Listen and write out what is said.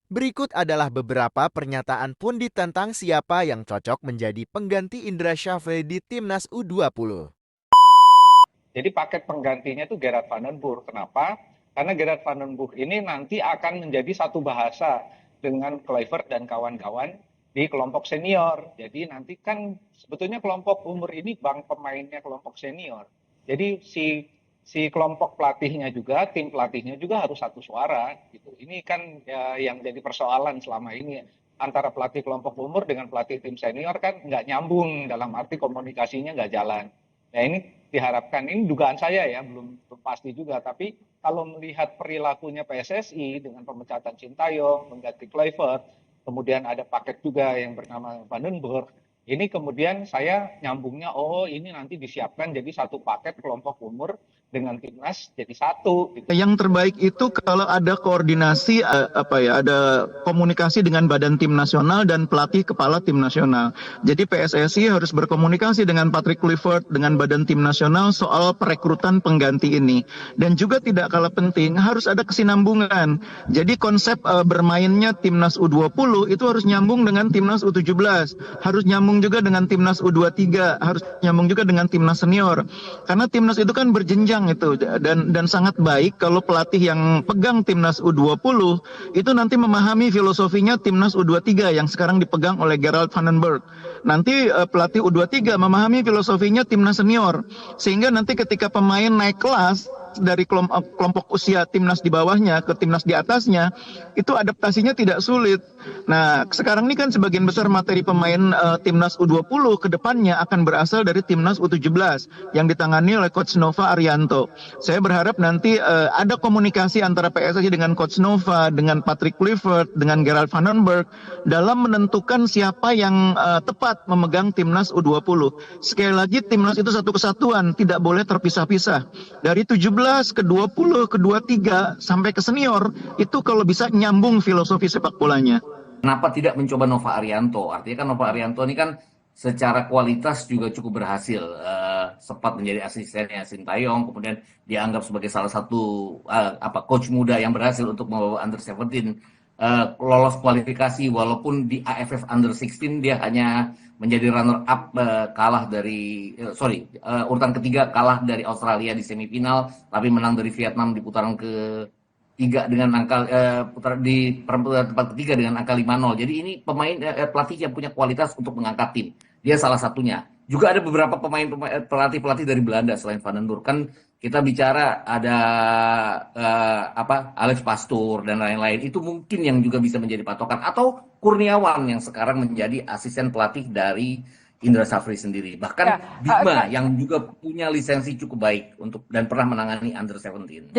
Berikut adalah beberapa pernyataan pundit tentang siapa yang cocok menjadi pengganti Indra Syafri di Timnas U20. Jadi paket penggantinya itu Gerard van den Burg. Kenapa? Karena Gerard van den Burg ini nanti akan menjadi satu bahasa dengan Kluivert dan kawan-kawan di kelompok senior. Jadi nanti kan sebetulnya kelompok umur ini bang pemainnya kelompok senior. Jadi si kelompok pelatihnya juga, tim pelatihnya juga harus satu suara gitu. Ini kan ya, yang jadi persoalan selama ini antara pelatih kelompok umur dengan pelatih tim senior kan nggak nyambung, dalam arti komunikasinya nggak jalan. Nah ini diharapkan, ini dugaan saya ya, belum pasti juga, tapi kalau melihat perilakunya PSSI dengan pemecatan Sintayong, mengganti Kluivert, kemudian ada paket juga yang bernama Van den Burg, ini kemudian saya nyambungnya, oh ini nanti disiapkan jadi satu paket kelompok umur dengan timnas jadi satu gitu. Yang terbaik itu kalau ada koordinasi ada komunikasi dengan badan tim nasional dan pelatih kepala tim nasional. Jadi PSSI harus berkomunikasi dengan Patrick Kluivert dengan badan tim nasional soal perekrutan pengganti ini. Dan juga tidak kalah penting harus ada kesinambungan. Jadi konsep bermainnya timnas U20 itu harus nyambung dengan timnas U17, harus nyambung juga dengan timnas U23, harus nyambung juga dengan timnas senior. Karena timnas itu kan berjenjang itu dan sangat baik kalau pelatih yang pegang timnas U20 itu nanti memahami filosofinya timnas U23 yang sekarang dipegang oleh Gerard van den Burg. Nanti pelatih U23 memahami filosofinya timnas senior sehingga nanti ketika pemain naik kelas dari kelompok usia timnas di bawahnya ke timnas di atasnya itu adaptasinya tidak sulit. Nah, sekarang ini kan sebagian besar materi pemain timnas U20 ke depannya akan berasal dari timnas U17 yang ditangani oleh Coach Nova Arianto. Saya berharap nanti ada komunikasi antara PSSI dengan Coach Nova, dengan Patrick Kluivert, dengan Gerard van den Burg dalam menentukan siapa yang tepat memegang timnas U20. Sekali lagi timnas itu satu kesatuan, tidak boleh terpisah-pisah. Dari 17 ke 20 ke 23 sampai ke senior itu kalau bisa nyambung filosofi sepak bolanya. Kenapa tidak mencoba Nova Arianto? Artinya kan Nova Arianto ini kan secara kualitas juga cukup berhasil. Sempat menjadi asistennya Sintayong, kemudian dianggap sebagai salah satu coach muda yang berhasil untuk membawa Under 17 lolos kualifikasi, walaupun di AFF Under 16 dia hanya menjadi runner up, kalah dari urutan ketiga, kalah dari Australia di semifinal, tapi menang dari Vietnam di putaran ketiga dengan angka di perempuan tempat ketiga dengan angka 5-0. Jadi ini pemain pelatih yang punya kualitas untuk mengangkat tim. Dia salah satunya. Juga ada beberapa pelatih dari Belanda selain Van den Burg. Kan kita bicara ada Alex Pastoor dan lain-lain. Itu mungkin yang juga bisa menjadi patokan, atau Kurniawan yang sekarang menjadi asisten pelatih dari Indra Syafri sendiri. Bahkan Bima yang juga punya lisensi cukup baik untuk dan pernah menangani Under 17.